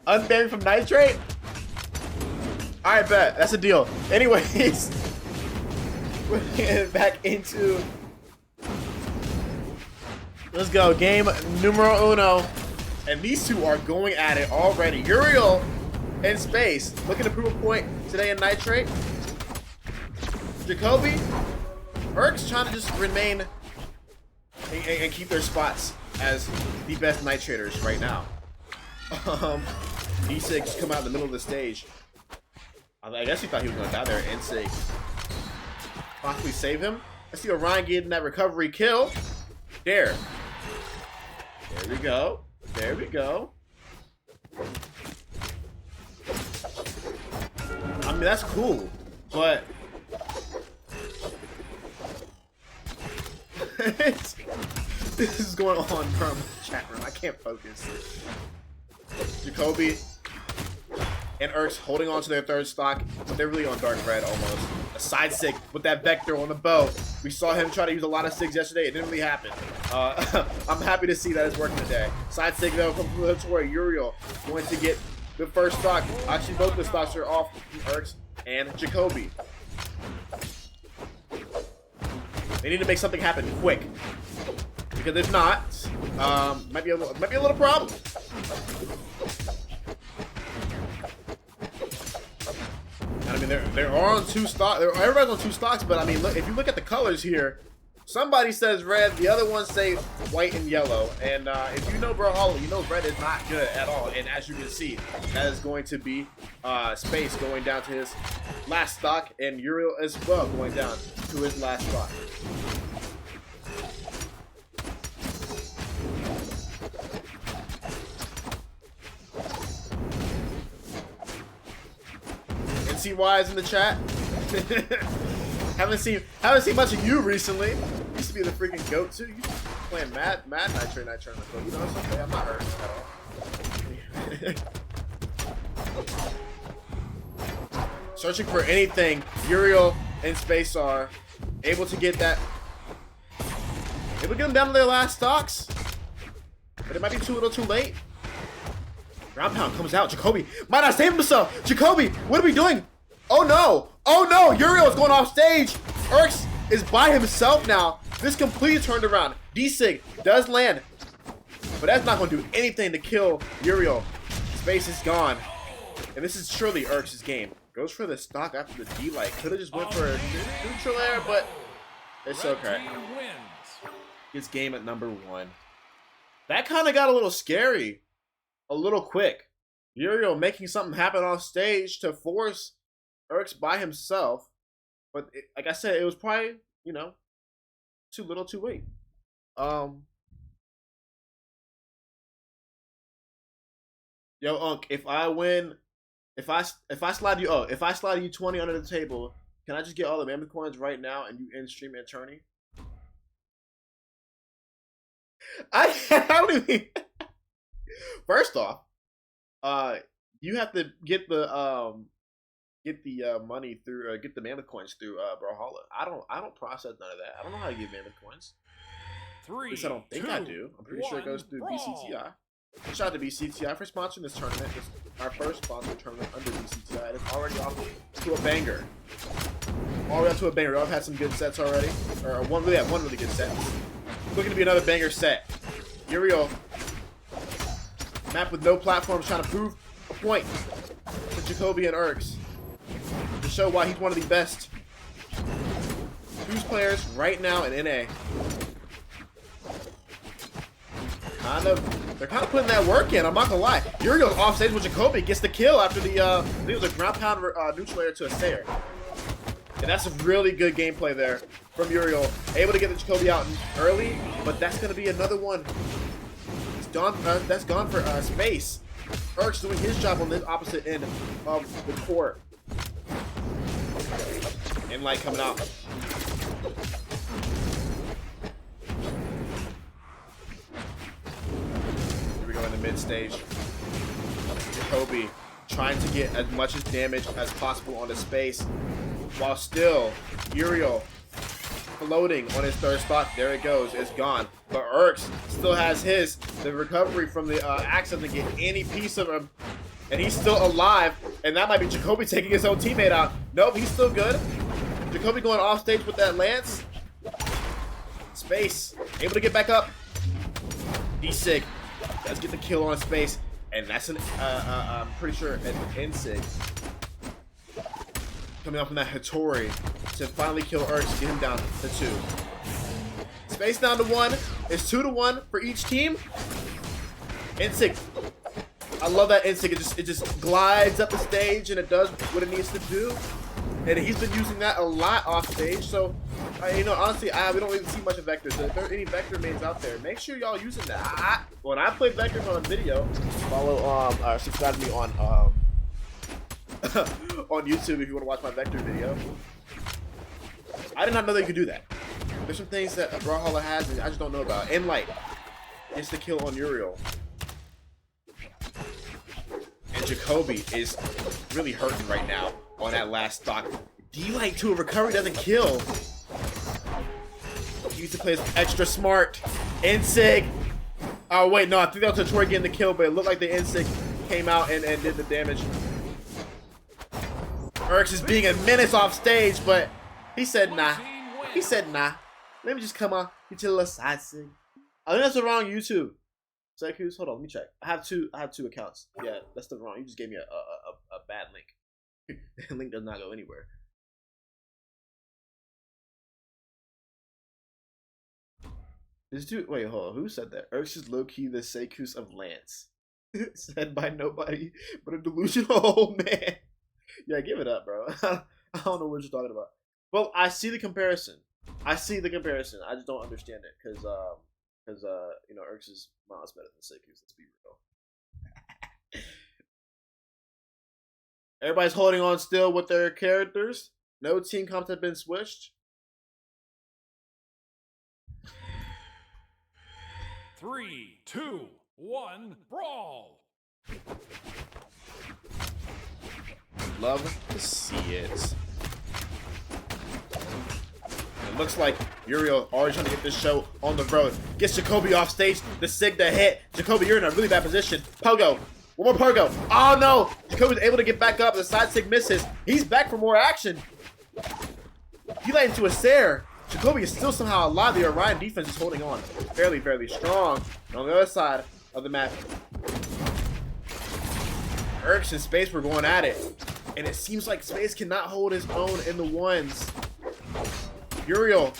Unbanned from Nitrate? Alright, bet. That's a deal. Anyways, we're getting back into... Let's go. Game numero uno. And these two are going at it already. Uriel in space. Looking to prove a point today in Nitrate. Jacobe. Irqqzz trying to just remain and keep their spots as the best nitrators right now. D6 come out in the middle of the stage. I guess he thought he was gonna die there. N6 possibly save him. I see Orion getting that recovery kill. There we go. There we go. I mean, that's cool, but this is going on from the chat room. I can't focus. Jacobe and Irqqzz holding on to their third stock, but they're really on dark red almost. A side sig with that vector on the bow. We saw him try to use a lot of sigs yesterday. It didn't really happen. I'm happy to see that it's working today. Side sig though from Uriel going to get the first stock. Actually, both the stocks are off from Irqqzz and Jacobe. They need to make something happen quick, because if not, might be a little problem. I mean, they're on two stocks. Everybody's on two stocks, but I mean, look, if you look at the colors here, somebody says red, the other ones say white and yellow. And if you know Brawlhalla, you know red is not good at all. And as you can see, that is going to be space going down to his last stock, and Uriel as well going down to his last stock. NCY is in the chat. haven't seen much of you recently. Used to be the freaking goat too. You playing mad Nitrate Night Summer Series. You know, it's okay. I'm not hurt at all. Searching for anything. Uriel and Space are able to get that. Able to get them down to their last stocks, but it might be a little too late. Ground pound comes out. Jacobe might not save himself. Jacobe, what are we doing? Oh no! Oh no! Uriel is going off stage. Irqqzz is by himself now. This completely turned around. D-Sig does land, but that's not going to do anything to kill Uriel. Space is gone, and this is surely Irqqz's game. Goes for the stock after the D-Light. Could have just went for a neutral air, but it's okay. His game at number 1. That kind of got a little scary. A little quick. Uriel making something happen on stage to force Irqqzz by himself. But like I said, it was probably, you know, too little too late. Yo, Unc, if I win, if I slide you 20 under the table, can I just get all the mammoth coins right now and you end stream attorney? I don't even. First off, you have to get the money through, get the mammoth coins through Brawlhalla. I don't process none of that. I don't know how to get mammoth coins. At least I don't think I do. I'm pretty sure it goes through BCTI. Shout out to BCTI for sponsoring this tournament. This is our first sponsored tournament under BCTI. And it's already off to a banger. Already up to a banger. I've had some good sets already, or one really good set. Looking to be another banger set. Uriel. Map with no platforms, trying to prove a point for Jacobe and Irqqzz to show why he's one of the best Fuse players right now in NA. They're kind of putting that work in. I'm not gonna lie. Uriel's off stage with Jacobe, gets the kill after the I think it was a ground pound neutral air to a Sayer. And that's a really good gameplay there from Uriel. Able to get the Jacobe out early, but that's gonna be another one. That's gone for space. Irqqzz doing his job on the opposite end of the court. And light coming out. Here we go in the mid stage. Jacobe trying to get as much damage as possible on the space, while still Uriel floating on his third stock. There it goes. It's gone. But Irqqzz still has his. The recovery from the axe doesn't get any piece of him. And he's still alive. And that might be Jacobe taking his own teammate out. Nope, he's still good. Jacobe going off stage with that lance. Space. Able to get back up. D-Sig does get the kill on Space. And that's an, I'm pretty sure, an N-Sig. Coming up from that Hattori to finally kill Irqqzz, get him down to 2. Space down to 1. It's 2-1 for each team. N-Sig. I love that N-Sig. It just glides up the stage and it does what it needs to do. And he's been using that a lot off stage. So, you know, honestly, we don't really see much of Vector. So if there are any Vector mains out there, make sure y'all using that. When I play Vector on video, follow, subscribe to me on on YouTube if you want to watch my Vector video. I did not know that you could do that. There's some things that Brawlhalla has and I just don't know about. Light gets the kill on Uriel. And Jacobe is really hurting right now on that last stock. D-Light to a recovery doesn't kill. He used to play extra smart. N-Sig. Oh wait, no, I think that was Hattori getting the kill, but it looked like the N-Sig came out and did the damage. Irqqzz is being a menace off stage, but he said nah. He said nah. Let me just come on. Get your little side sig. I think that's the wrong YouTube. Jacobe, hold on, let me check. I have two accounts. Yeah, that's the wrong. You just gave me a bad link. The link does not go anywhere. This dude, wait, hold on. Who said that? Irqqzz is low-key the Sekus of Lance. Said by nobody but a delusional old man. Yeah, give it up, bro. I don't know what you're talking about. Well, I see the comparison. I see the comparison. I just don't understand it because you know, Irqqzz is miles better than Sekus. Let's be real. Everybody's holding on still with their characters. No team comps have been switched. 3, 2, 1, brawl! Love to see it. It looks like Uriel already trying to get this show on the road. Gets Jacobe off stage. The sig to hit. Jacobe, you're in a really bad position. Pogo. One more Pogo. Oh no! Jacobe's able to get back up. The side sig misses. He's back for more action. He led into a Sair. Jacobe is still somehow alive. The Orion defense is holding on fairly strong. And on the other side of the map, Irqqzz and Space were going at it. And it seems like Space cannot hold his own in the ones. Uriel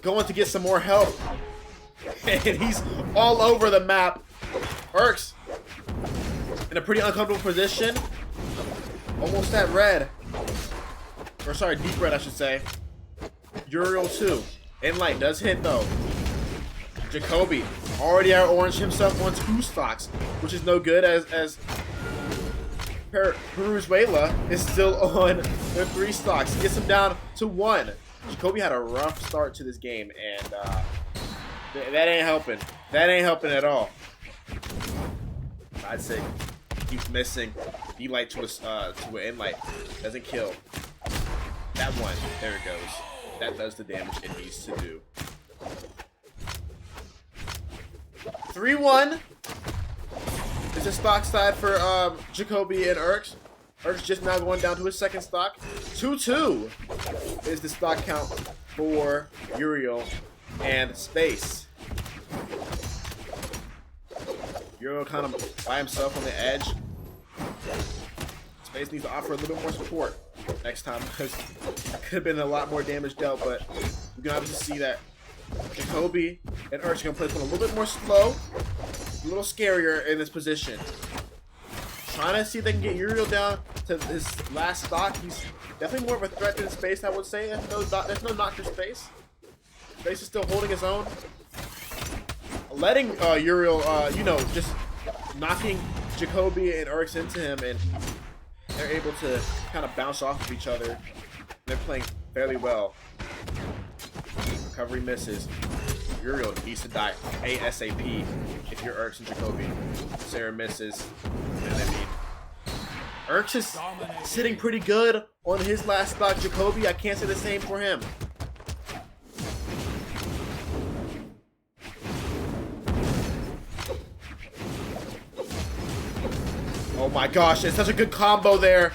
going to get some more help. And he's all over the map. Irqqzz in a pretty uncomfortable position. Almost at red. Or sorry, deep red I should say. Uriel too. Light does hit though. Jacobe already out orange himself on 2 stocks, which is no good as Brawlhalla is still on the 3 stocks. Gets him down to 1. Jacobe had a rough start to this game, and that ain't helping. That ain't helping at all. Side sig keeps missing. D-Light to an Light doesn't kill. That one, there it goes. That does the damage it needs to do. 3-1 is a stock side for Jacobe and Irqqzz. Irqqzz just now going down to his 2nd stock. 2-2 is the stock count for Uriel and Space. Uriel kind of by himself on the edge. Space needs to offer a little bit more support next time because it could have been a lot more damage dealt, but you can obviously see that Jacobe and Irqqzz are going to play this one a little bit more slow, a little scarier in this position. Trying to see if they can get Uriel down to his last stock. He's definitely more of a threat than Space, I would say. There's no knock to Space. Space is still holding his own. Letting Uriel, you know, just knocking Jacobe and Irqqzz into him, and they're able to kind of bounce off of each other. They're playing fairly well. Recovery misses. Uriel needs to die ASAP if you're Irqqzz and Jacobe. Sarah misses. And I mean, Irqqzz is sitting pretty good on his last stock. Jacobe, I can't say the same for him. my gosh, it's such a good combo there.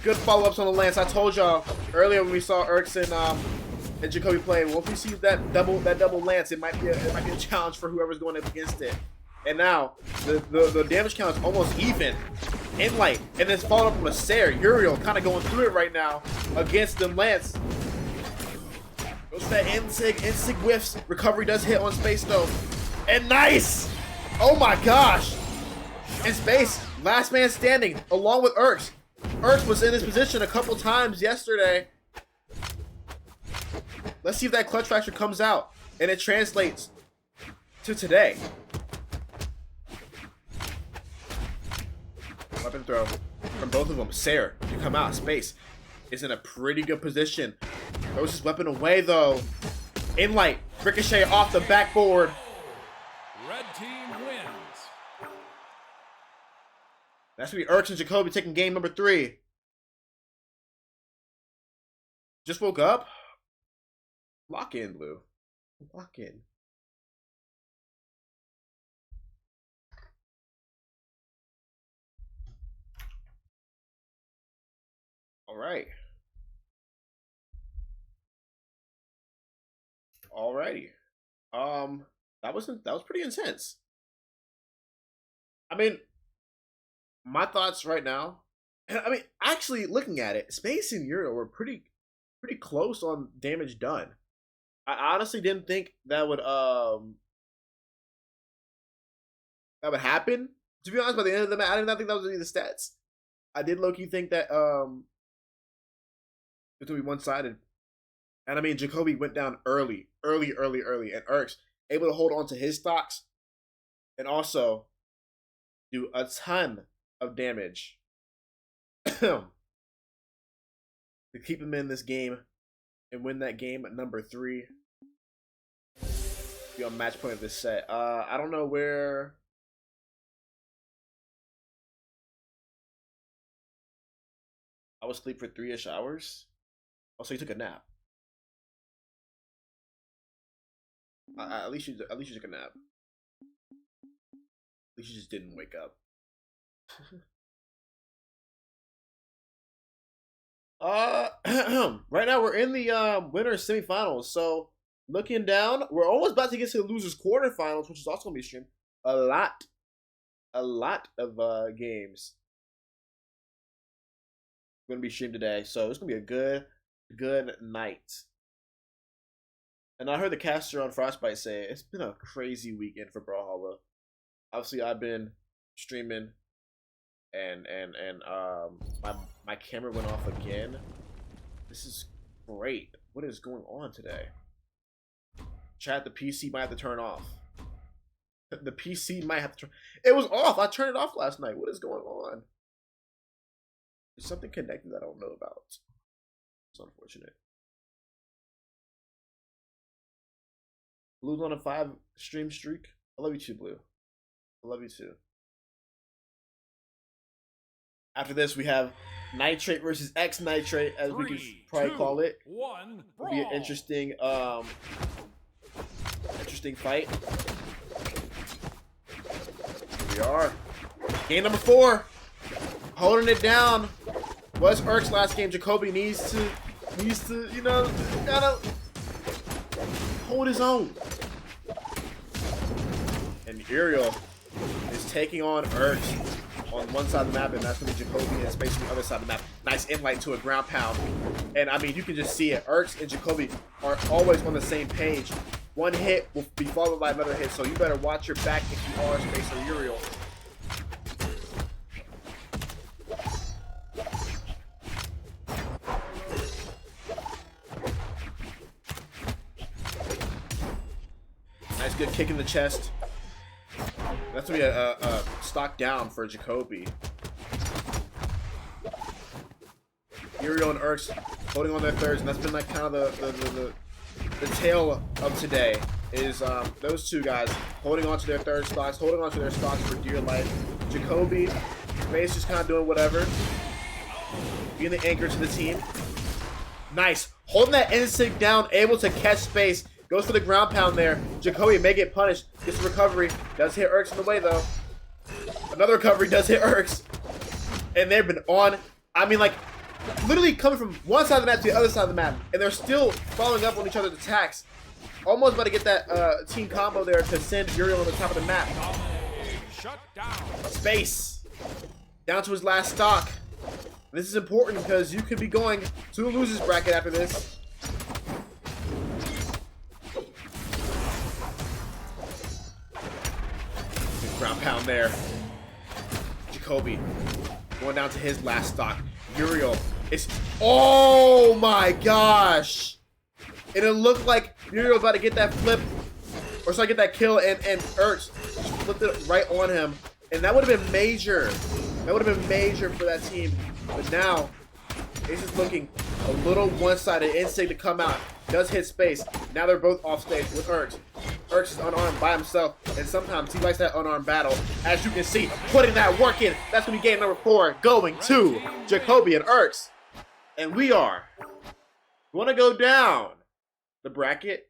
Good follow-ups on the Lance. I told y'all earlier when we saw Irqqzz and Jacobe play, well, if we see that double Lance, it might be a challenge for whoever's going up against it. And now the damage count is almost even. In light, and then followed up from a Sarah. Uriel kind of going through it right now against them Lance. Goes for that Insig whiffs. Recovery does hit on space though. And nice! Oh my gosh! In space, last man standing along with Irqqzz. Irqqzz was in this position a couple times yesterday. Let's see if that clutch fracture comes out and it translates to today. Weapon throw from both of them. Sarah to come out. Space is in a pretty good position. Throws his weapon away though. In light. Ricochet off the backboard. Red team wins. That's gonna be Irqqzz and Jacobe taking game number 3. Just woke up. Lock in, Blue. Lock in. Alright. Alrighty. That was pretty intense. I mean, my thoughts right now, I mean, actually looking at it, Space and Uriel were pretty close on damage done. I honestly didn't think that would happen. To be honest, by the end of the match, I did not think that was any of the stats. I did low-key think that it's gonna be one-sided. And I mean, Jacobe went down early, and Irqqzz able to hold on to his stocks and also do a ton of damage to keep him in this game and win that game at number 3. Be on match point of this set. I don't know where. I was asleep for 3-ish hours. Also, you took a nap. At least you took a nap. At least you just didn't wake up. Right now we're in the winners semifinals. So looking down, we're almost about to get to the losers quarterfinals, which is also gonna be streamed. A lot of games gonna be streamed today, so it's gonna be a good night. And I heard the caster on Frostbite say it's been a crazy weekend for Brawlhalla. Obviously, I've been streaming, and my camera went off again. This is great. What is going on today? Chat, the PC might have to turn off. The PC might have to turn. It was off. I turned it off last night. What is going on? There's something connected that I don't know about. It's unfortunate. Blue's on a 5 stream streak. I love you too, Blue. I love you too. After this, we have Nitrate versus Nitrate, as we could probably call it. It'll be an interesting, interesting fight. Here we are. Game number 4. Holding it down. Was Irqqzz last game? Jacobe needs to, you know, gotta hold his own. And Uriel is taking on Irqqzz on one side of the map, and that's going to be Jacobe and Space on the other side of the map. Nice invite to a ground pound. And I mean, you can just see it. Irqqzz and Jacobe are always on the same page. One hit will be followed by another hit, so you better watch your back if you are Space or Uriel. Nice good kick in the chest. That's gonna be a stock down for Jacobe. Uriel and Irqqzz holding on their thirds, and that's been like kind of the tale of today. Is those two guys holding on to their third stocks, holding on to their stocks for dear life. Jacobe, Space just kind of doing whatever, being the anchor to the team. Nice, holding that instinct down, able to catch Space. Goes for the ground pound there. Jacobe may get punished. Gets the recovery. Does hit Irqqzz in the way though. Another recovery does hit Irqqzz. And they've been on, I mean, like, literally coming from one side of the map to the other side of the map. And they're still following up on each other's attacks. Almost about to get that team combo there to send Uriel on the top of the map. Shut down. Space. Down to his last stock. This is important because you could be going to the losers bracket after this. Good ground pound there. Jacobe going down to his last stock. Uriel is, oh my gosh. And it looked like Uriel was about to get that flip, or sorry, get that kill, and Irqqzz flipped it right on him. And that would have been major. That would have been major for that team. But now, it's just looking a little one-sided. Instinct to come out. Does hit space. Now they're both off stage with Irqqzz. Irqqzz is unarmed by himself, and sometimes he likes that unarmed battle. As you can see, putting that work in. That's going to be game number 4, going to Jacobe and Irqqzz. And we are going to go down the bracket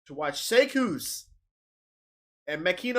to watch Irqqzz and Makino